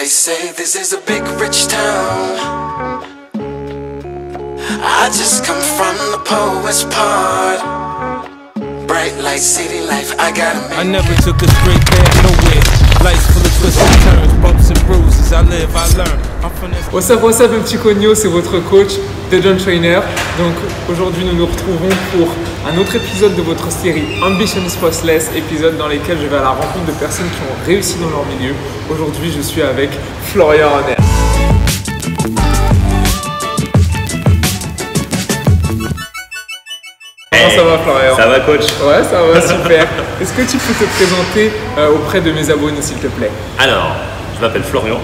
They say this is a big rich town. I just come from the poet's part. Bright light, city life, I gotta make it. I never took a straight path nowhere. Life's full of twists and turns, bumps and bruises. I live, I learn. I'm from this. What's up, un petit cogno, c'est votre coach, Dejon Trainer. Donc aujourd'hui nous nous retrouvons pour un autre épisode de votre série Ambitions Postless, épisode dans lequel je vais à la rencontre de personnes qui ont réussi dans leur milieu. Aujourd'hui je suis avec Florian Honner. Comment ça va Florian? Ça va coach? Ouais, ça va, super. Est-ce que tu peux te présenter auprès de mes abonnés s'il te plaît? Alors, je m'appelle Florian.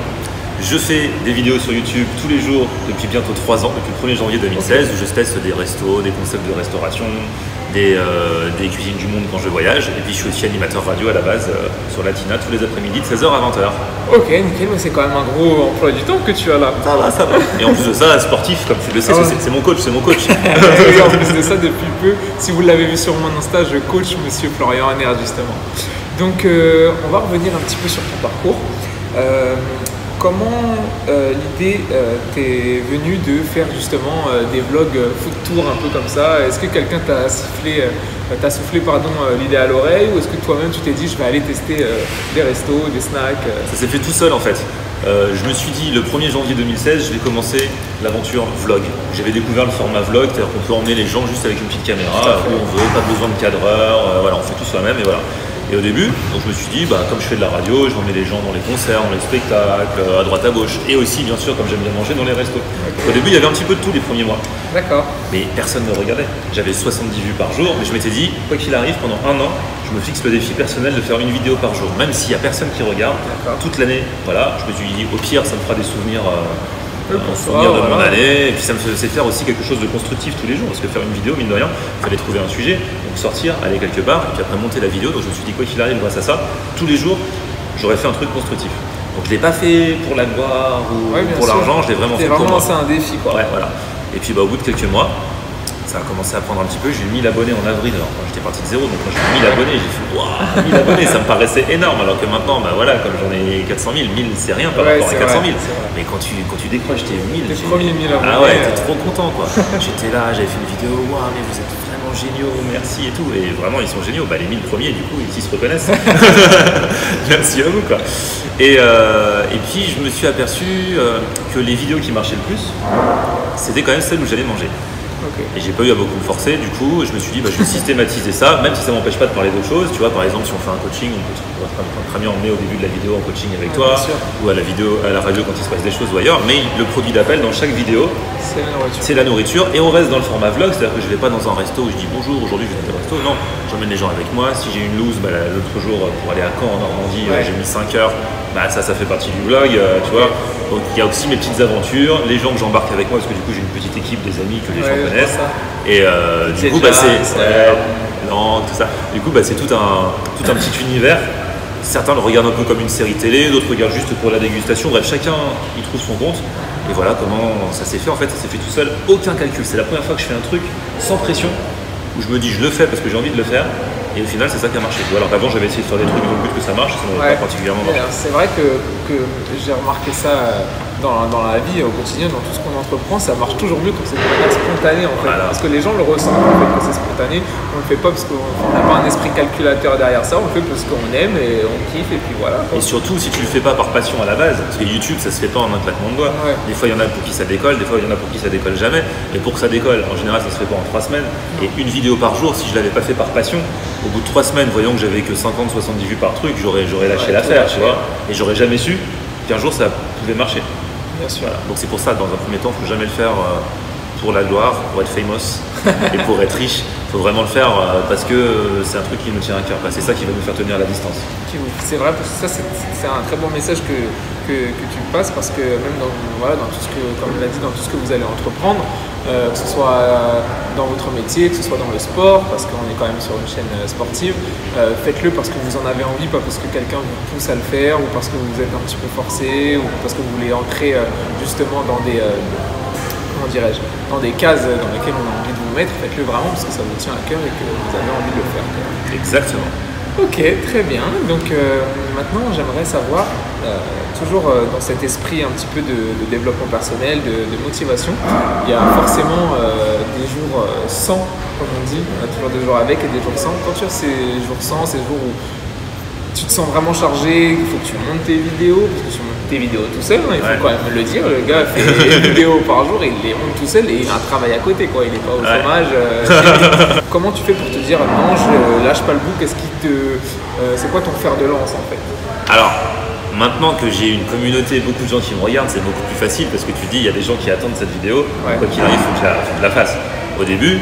Je fais des vidéos sur YouTube tous les jours depuis bientôt 3 ans, depuis le 1er janvier 2016, où je teste des restos, des concepts de restauration, des cuisines du monde quand je voyage. Et puis je suis aussi animateur radio à la base sur Latina tous les après-midi de 16h à 20h. Ok, nickel, mais c'est quand même un gros emploi du temps que tu as là. Ça va, ça va. Et en plus de ça, sportif, comme tu le sais, c'est mon coach, c'est mon coach. Et en plus de ça, depuis peu, si vous l'avez vu sur mon Insta, je coach Monsieur Florian Honner justement. Donc on va revenir un petit peu sur ton parcours. Comment l'idée t'est venue de faire justement des vlogs food tour un peu comme ça? Est-ce que quelqu'un t'a soufflé l'idée à l'oreille, ou est-ce que toi-même tu t'es dit je vais aller tester des restos, des snacks? Ça s'est fait tout seul en fait. Je me suis dit le 1er janvier 2016, je vais commencer l'aventure vlog. J'avais découvert le format vlog, c'est-à-dire qu'on peut emmener les gens juste avec une petite caméra, où on veut, pas besoin de cadreur, voilà, on fait tout soi-même et voilà. Et au début, donc je me suis dit, comme je fais de la radio, je emmène les gens dans les concerts, dans les spectacles, à droite à gauche, et aussi bien sûr, comme j'aime bien manger, dans les restos. Okay. Au début, il y avait un petit peu de tout les premiers mois. D'accord. Mais personne ne regardait. J'avais 70 vues par jour, mais je m'étais dit, quoi qu'il arrive, pendant un an, je me fixe le défi personnel de faire une vidéo par jour, même s'il n'y a personne qui regarde, toute l'année. Voilà, je me suis dit, au pire, ça me fera des souvenirs. De mon année, et puis ça me faisait faire aussi quelque chose de constructif tous les jours, parce que faire une vidéo, mine de rien, il fallait trouver un sujet, donc sortir, aller quelque part, et puis après monter la vidéo. Donc je me suis dit, quoi qu'il arrive, grâce à ça, tous les jours, j'aurais fait un truc constructif. Donc je ne l'ai pas fait pour la gloire ou pour l'argent, je l'ai vraiment fait pour moi. C'est un défi quoi. Ouais, voilà. Et puis au bout de quelques mois, ça a commencé à prendre un petit peu. J'ai eu 1000 abonnés en avril, alors quand j'étais parti de zéro, donc quand j'ai eu 1000 abonnés, j'ai fait waouh, 1000 abonnés, ça me paraissait énorme, alors que maintenant, voilà, comme j'en ai 400 000, 1000 c'est rien par rapport à 400 000. Mais quand tu décroches tes 1000, les premiers 1000 abonnés. Ah ouais, t'es trop content quoi. J'étais là, j'avais fait une vidéo, waouh, mais vous êtes vraiment géniaux, merci et tout. Et vraiment, ils sont géniaux. Les 1000 premiers, du coup, ils se reconnaissent. Merci à vous quoi. Et puis, je me suis aperçu que les vidéos qui marchaient le plus, c'était quand même celles où j'allais manger. Okay. Et j'ai pas eu à beaucoup me forcer, du coup je me suis dit je vais systématiser ça, même si ça m'empêche pas de parler d'autres choses. Tu vois, par exemple, si on fait un coaching, on peut très bien emmener au début de la vidéo en coaching avec toi, ou à la radio quand il se passe des choses ou ailleurs, mais le produit d'appel dans chaque vidéo, c'est la nourriture. Et on reste dans le format vlog, c'est-à-dire que je vais pas dans un resto où je dis bonjour, aujourd'hui je vais dans un resto. Non, j'emmène les gens avec moi. Si j'ai une loose, l'autre jour pour aller à Caen en Normandie, j'ai mis 5 heures, ça fait partie du vlog, tu vois. Donc il y a aussi mes petites aventures, les gens que j'embarque avec moi, parce que du coup j'ai une petite équipe, des amis que les gens connaissent. Et du coup tout ça. Du coup c'est tout un petit univers. Certains le regardent un peu comme une série télé, d'autres regardent juste pour la dégustation. Bref, chacun y trouve son compte. Et voilà comment ça s'est fait. En fait, ça s'est fait tout seul, aucun calcul. C'est la première fois que je fais un truc sans pression, où je me dis je le fais parce que j'ai envie de le faire. Et au final, c'est ça qui a marché. Alors qu'avant, j'avais essayé de faire des trucs dans le but que ça marche, ça n'avait pas particulièrement marché. C'est vrai que j'ai remarqué ça dans la vie, au quotidien, dans tout ce qu'on entreprend, ça marche toujours mieux quand c'est de manière spontanée en fait. Voilà. Parce que les gens le ressentent en fait quand c'est spontané. On le fait pas parce qu'on n'a pas un esprit calculateur derrière ça, on le fait parce qu'on aime et on kiffe et puis voilà. Et surtout, si tu le fais pas par passion à la base, parce que YouTube, ça se fait pas en un claquement de doigts. Ouais. Des fois, il y en a pour qui ça décolle, des fois, il y en a pour qui ça décolle jamais. Mais pour que ça décolle, en général, ça se fait pas en 3 semaines. Et une vidéo par jour, si je l'avais pas fait par passion, au bout de 3 semaines, voyant que j'avais que 50-70 vues par truc, j'aurais lâché l'affaire, tu vois. Et j'aurais jamais su qu'un jour ça pouvait marcher. Bien sûr. Voilà. Donc c'est pour ça, dans un premier temps, il ne faut jamais le faire pour la gloire, pour être famous et pour être riche. Il faut vraiment le faire parce que c'est un truc qui nous tient à cœur. C'est ça qui va nous faire tenir la distance. C'est vrai, parce que ça c'est un très bon message que tu passes, parce que même dans tout ce que, comme on l'a dit, dans tout ce que vous allez entreprendre, que ce soit dans votre métier, que ce soit dans le sport, parce qu'on est quand même sur une chaîne sportive, faites-le parce que vous en avez envie, pas parce que quelqu'un vous pousse à le faire, ou parce que vous êtes un petit peu forcé, ou parce que vous voulez entrer justement dans des dans des cases dans lesquelles on a envie de vous mettre. Faites-le vraiment parce que ça vous tient à cœur et que vous avez envie de le faire. Exactement. Ok, très bien. Donc maintenant, j'aimerais savoir, tu toujours dans cet esprit un petit peu de développement personnel, de motivation. Il y a forcément des jours sans, comme on dit, on a toujours des jours avec et des jours sans. Quand tu as ces jours sans, ces jours où tu te sens vraiment chargé, il faut que tu montes tes vidéos, parce que tu montes tes vidéos tout seul, hein, il faut quand même le dire, le gars fait des vidéos par jour, il les monte tout seul et il a un travail à côté, quoi. Il n'est pas au chômage. Comment tu fais pour te dire non, je lâche pas le bout, c'est quoi ton fer de lance en fait? Alors, maintenant que j'ai une communauté, beaucoup de gens qui me regardent, c'est beaucoup plus facile parce que tu te dis, il y a des gens qui attendent cette vidéo, quoi qu'il arrive, il faut que je la fasse. Au début,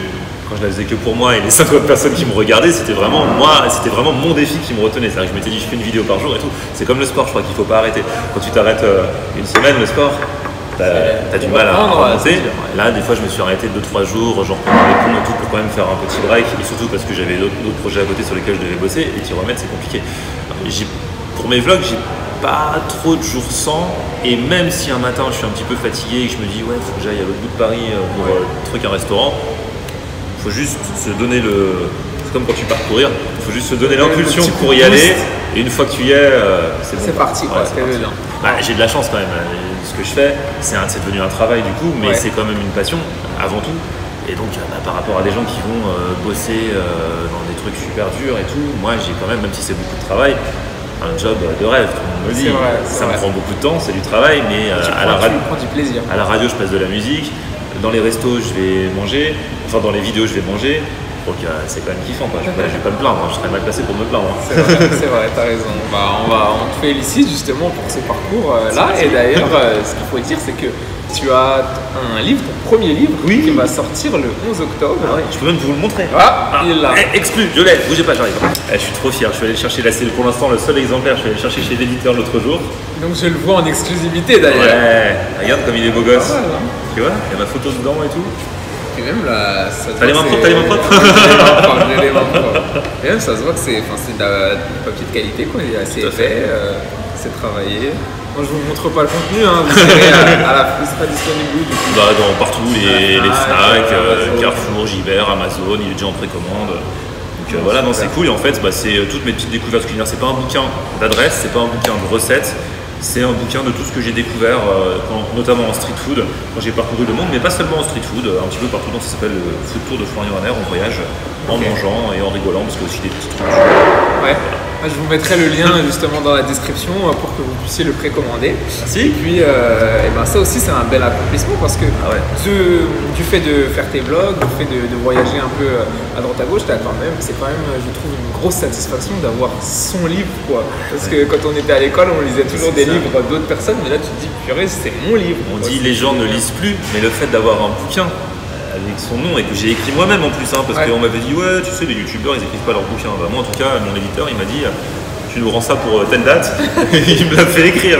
quand je la faisais que pour moi et les 50 personnes qui me regardaient, c'était vraiment mon défi qui me retenait. C'est-à-dire que je m'étais dit, je fais une vidéo par jour et tout. C'est comme le sport, je crois qu'il ne faut pas arrêter. Quand tu t'arrêtes une semaine, le sport, t'as du mal à remonter. Là, des fois, je me suis arrêté 2-3 jours, genre pendant les ponts et tout, pour quand même faire un petit break. Et surtout parce que j'avais d'autres projets à côté sur lesquels je devais bosser et t'y remettre, c'est compliqué. Pour mes vlogs, j'ai pas trop de jours sans. Et même si un matin, je suis un petit peu fatigué et que je me dis, ouais, il faut que j'aille à l'autre bout de Paris pour un restaurant, il faut juste se donner c'est comme quand tu pars courir, il faut juste se donner l'impulsion pour y aller. Et une fois que tu y es, c'est bon. C'est parti, quoi. J'ai de la chance quand même. Ce que je fais, c'est devenu un travail du coup, mais c'est quand même une passion avant tout. Et donc, par rapport à des gens qui vont bosser dans des trucs super durs et tout, moi j'ai quand même si c'est beaucoup de travail, un job de rêve, tout le monde me dit. Ça me prend beaucoup de temps, c'est du travail, mais à la radio, je passe de la musique. Dans les restos, je vais manger. Enfin, dans les vidéos, je vais manger. Donc, c'est quand même kiffant, quoi. Je vais pas me plaindre. Je serais mal placé pour me plaindre. C'est vrai, t'as raison. On te félicite justement pour ce parcours-là. Et d'ailleurs, ce qu'il faut dire, c'est que tu as un livre, ton premier livre, qui va sortir le 11 octobre. Ah ouais, je peux même vous le montrer. Il est là. Exclu, je l'ai. Bougez pas, j'arrive. Je suis trop fier. Je suis allé le chercher. Là, c'est pour l'instant le seul exemplaire. Je suis allé le chercher chez l'éditeur l'autre jour. Donc, je le vois en exclusivité d'ailleurs. Ouais, regarde comme il est beau gosse. Hein. Tu vois, il y a ma photo dedans et tout. Et même là, ça se T'as les mains propres, J'ai les mains propres. Et même ça se voit que c'est du papier de qualité, quoi. Il est assez épais, c'est travaillé. Moi je vous montre pas le contenu, hein. Vous verrez à la fin, c'est pas disponible du coup. Partout, les Fnac, Carrefour, Gibert, Amazon, il est déjà en précommande. Donc voilà, c'est cool. Et en fait, c'est toutes mes petites découvertes culinaires. C'est pas un bouquin d'adresse, c'est pas un bouquin de recettes. C'est un bouquin de tout ce que j'ai découvert, notamment en street food, quand j'ai parcouru le monde, mais pas seulement en street food, un petit peu partout. Donc ça s'appelle le Food Tour de Florian Hanner. On voyage en mangeant et en rigolant, parce qu'il y a aussi des petits trucs. Ouais. Je vous mettrai le lien justement dans la description pour que vous puissiez le précommander. Merci. Et puis ça aussi c'est un bel accomplissement parce que du fait de faire tes vlogs, du fait de voyager un peu à droite à gauche, c'est quand même je trouve une grosse satisfaction d'avoir son livre, quoi. Parce que quand on était à l'école on lisait toujours des livres d'autres personnes, mais là tu te dis purée c'est mon livre. On dit les gens ne lisent plus, mais le fait d'avoir un bouquin avec son nom et que j'ai écrit moi-même en plus, parce qu'on m'avait dit ouais tu sais les youtubeurs ils écrivent pas leurs bouquins. Moi en tout cas mon éditeur il m'a dit tu nous rends ça pour telle date. Il me l'a fait écrire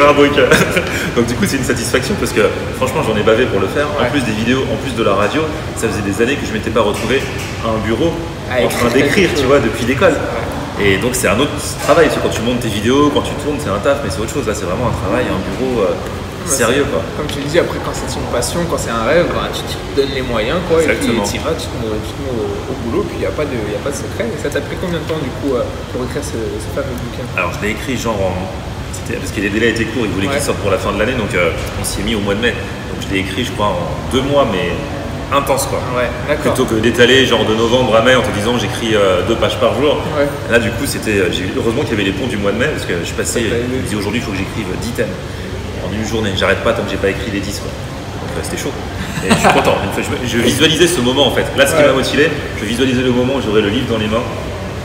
donc du coup c'est une satisfaction parce que franchement j'en ai bavé pour le faire. En plus des vidéos, en plus de la radio, ça faisait des années que je m'étais pas retrouvé à un bureau en train d'écrire, tu vois, depuis l'école. Et donc c'est un autre travail, quand tu montes tes vidéos, quand tu tournes c'est un taf, mais c'est autre chose. Là c'est vraiment un travail, un bureau sérieux, quoi. Comme tu dis, après quand c'est une passion, quand c'est un rêve, tu te donnes les moyens, quoi. Exactement. Et puis tu vas, tu te mets au boulot, puis il n'y a pas de secret. Et ça t'a pris combien de temps du coup pour écrire ce fameux bouquin? Alors je l'ai écrit parce que les délais étaient courts, ils voulaient qu'il sorte pour la fin de l'année, donc on s'y est mis au mois de mai. Donc je l'ai écrit je crois en 2 mois, mais intense, quoi. Ouais, d'accord. Plutôt que d'étaler genre de novembre à mai en te disant j'écris 2 pages par jour. Là du coup heureusement qu'il y avait les ponts du mois de mai, parce que je passais, je me disais aujourd'hui il faut que j'écrive 10 thèmes en une journée, j'arrête pas tant que j'ai pas écrit les 10, quoi. Donc c'était chaud. Et je suis content. Je visualisais ce moment en fait. Là ce qui m'a motivé, je visualisais le moment où j'aurais le livre dans les mains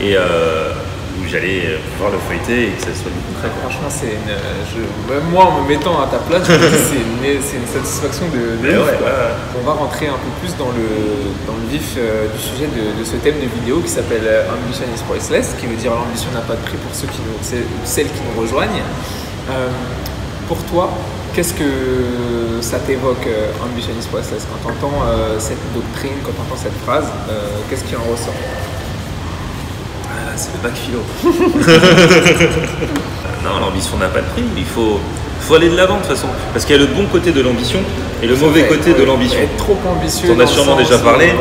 et où j'allais pouvoir le feuilleter et que ça soit du concret. Franchement, même moi en me mettant à ta place, je me dis c'est une satisfaction de ouf, On va rentrer un peu plus dans le vif du sujet de ce thème de vidéo qui s'appelle Ambition is Priceless, qui veut dire l'ambition n'a pas de prix pour celles qui nous rejoignent. Pour toi, qu'est-ce que ça t'évoque, Ambition is Priceless, quand tu entends cette doctrine, quand tu entends cette phrase, qu'est-ce qui en ressort? C'est le bac philo. Non, l'ambition n'a pas de prix, il faut aller de l'avant de toute façon. Parce qu'il y a le bon côté de l'ambition et le mauvais côté de l'ambition. Être trop ambitieux. On en a sûrement déjà parlé.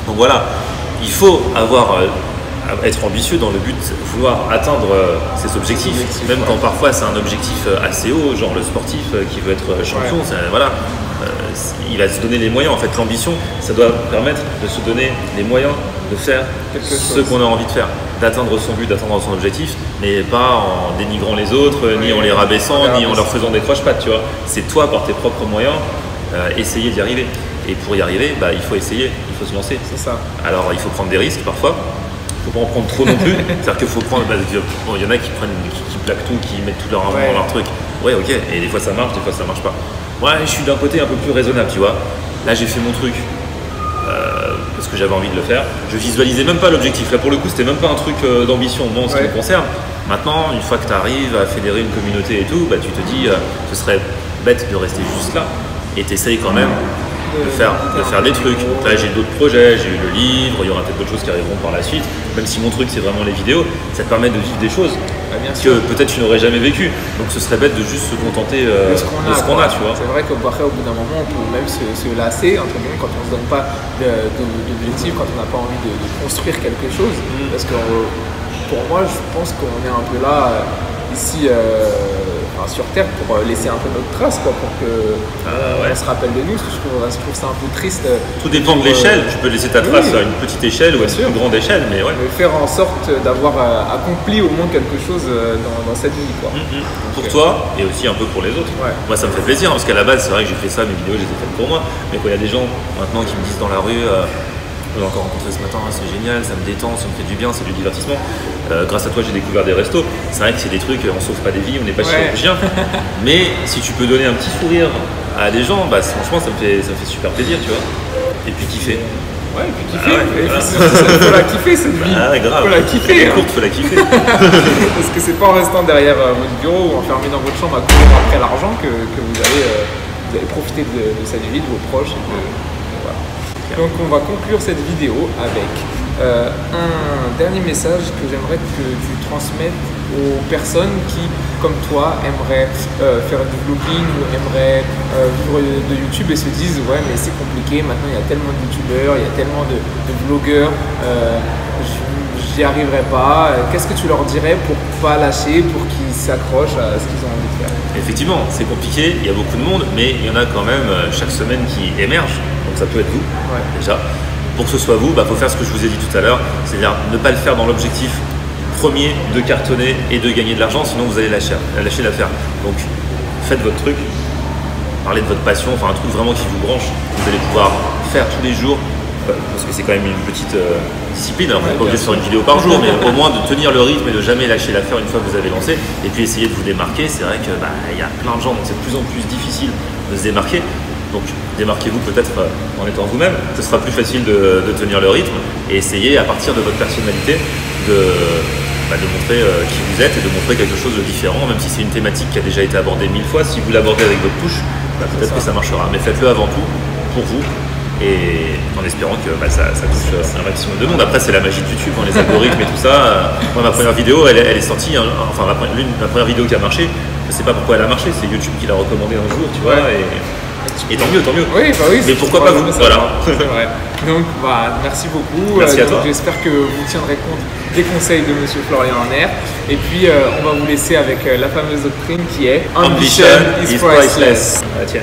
Donc voilà, il faut avoir être ambitieux dans le but de vouloir atteindre ses objectifs, même quand parfois c'est un objectif assez haut, genre le sportif qui veut être champion, voilà, il va se donner les moyens. En fait, l'ambition, ça doit permettre de se donner les moyens de faire ce qu'on a envie de faire, d'atteindre son but, d'atteindre son objectif, mais pas en dénigrant les autres, ni en les rabaissant, ni en leur faisant des croche-pattes, tu vois. C'est toi, par tes propres moyens, essayer d'y arriver. Et pour y arriver, il faut essayer, il faut se lancer. C'est ça. Alors, il faut prendre des risques parfois. Il ne faut pas en prendre trop non plus. C'est-à-dire qu'il faut prendre. Il y en a qui plaquent tout, qui mettent tout leur argent dans leur truc. Ouais, ok. Et des fois ça marche, des fois ça marche pas. Moi, je suis d'un côté un peu plus raisonnable, tu vois. Là, j'ai fait mon truc parce que j'avais envie de le faire. Je visualisais même pas l'objectif. Là, pour le coup, c'était même pas un truc d'ambition, moi, en ce qui me concerne. Maintenant, une fois que tu arrives à fédérer une communauté et tout, tu te dis ce serait bête de rester juste là. Et tu essayes quand même de faire des trucs. Là, j'ai d'autres projets, j'ai eu le livre, il y aura peut-être d'autres choses qui arriveront par la suite. Même si mon truc, c'est vraiment les vidéos, ça te permet de vivre des choses que peut-être tu n'aurais jamais vécues. Donc, ce serait bête de juste se contenter de ce qu'on a, tu vois. C'est vrai qu'au bout d'un moment, on peut même se lasser, entre guillemets, quand on ne se donne pas d'objectif, quand on n'a pas envie de construire quelque chose. Parce que pour moi, je pense qu'on est un peu là, ici, sur Terre, pour laisser un peu notre trace, quoi, pour que on se rappelle de nous. Je trouve ça un peu triste. Tout dépend de l'échelle. Tu peux laisser ta trace à une petite échelle ou à une plus grande échelle, mais ouais. Mais faire en sorte d'avoir accompli au moins quelque chose dans cette vie, quoi. Pour toi et aussi un peu pour les autres. Ouais. Moi, ça me fait plaisir parce qu'à la base, c'est vrai que j'ai fait ça, mes vidéos, je les ai faites pour moi. Mais quand il y a des gens maintenant qui me disent dans la rue, on l'a encore rencontré ce matin, c'est génial, ça me détend, ça me fait du bien, c'est du divertissement. Grâce à toi, j'ai découvert des restos. C'est vrai que c'est des trucs, on sauve pas des vies, on n'est pas chirurgien. Mais si tu peux donner un petit sourire à des gens, franchement, ça me fait super plaisir, tu vois. Et puis kiffer. Ouais, et puis kiffer. Il faut la kiffer, cette vie. Grave. Faut la kiffer. Elle est courte, faut la kiffer. Parce que c'est pas en restant derrière votre bureau ou enfermé dans votre chambre à courir après l'argent que vous allez profiter de cette vie, de vos proches. Donc on va conclure cette vidéo avec un dernier message que j'aimerais que tu transmettes aux personnes qui, comme toi, aimeraient faire du vlogging ou aimeraient vivre de YouTube et se disent ouais mais c'est compliqué, maintenant il y a tellement de youtubeurs, il y a tellement de vlogueurs, j'y arriverai pas. Qu'est-ce que tu leur dirais pour pas lâcher, pour qu'ils s'accrochent à ce qu'ils ont envie de faire? Effectivement, c'est compliqué, il y a beaucoup de monde, mais il y en a quand même chaque semaine qui émergent. Donc ça peut être vous, déjà. Pour que ce soit vous, faut faire ce que je vous ai dit tout à l'heure, c'est-à-dire ne pas le faire dans l'objectif premier de cartonner et de gagner de l'argent, sinon vous allez lâcher l'affaire. Donc faites votre truc, parlez de votre passion, enfin un truc vraiment qui vous branche, vous allez pouvoir faire tous les jours, parce que c'est quand même une petite discipline, alors vous n'êtes pas obligé de faire une vidéo par jour, mais au moins de tenir le rythme et de jamais lâcher l'affaire une fois que vous avez lancé, et puis essayer de vous démarquer. C'est vrai que y a plein de gens, donc c'est de plus en plus difficile de se démarquer. Donc démarquez-vous peut-être en étant vous-même, ce sera plus facile de tenir le rythme et essayez à partir de votre personnalité de montrer qui vous êtes et de montrer quelque chose de différent, même si c'est une thématique qui a déjà été abordée 1000 fois. Si vous l'abordez avec votre touche, peut-être que ça marchera, mais faites-le avant tout pour vous et en espérant que ça touche un maximum de monde. Après c'est la magie de YouTube, les algorithmes et tout ça. Moi ma première vidéo elle est sortie, enfin la première vidéo qui a marché, je sais pas pourquoi elle a marché, c'est YouTube qui l'a recommandé un jour, tu vois. Et tant mieux. Oui, mais pourquoi pas vous? Voilà. C'est vrai. Donc, merci beaucoup. Merci à toi. J'espère que vous tiendrez compte des conseils de Monsieur Florian Arner. Et puis, on va vous laisser avec la fameuse doctrine qui est Ambition is priceless. Tiens.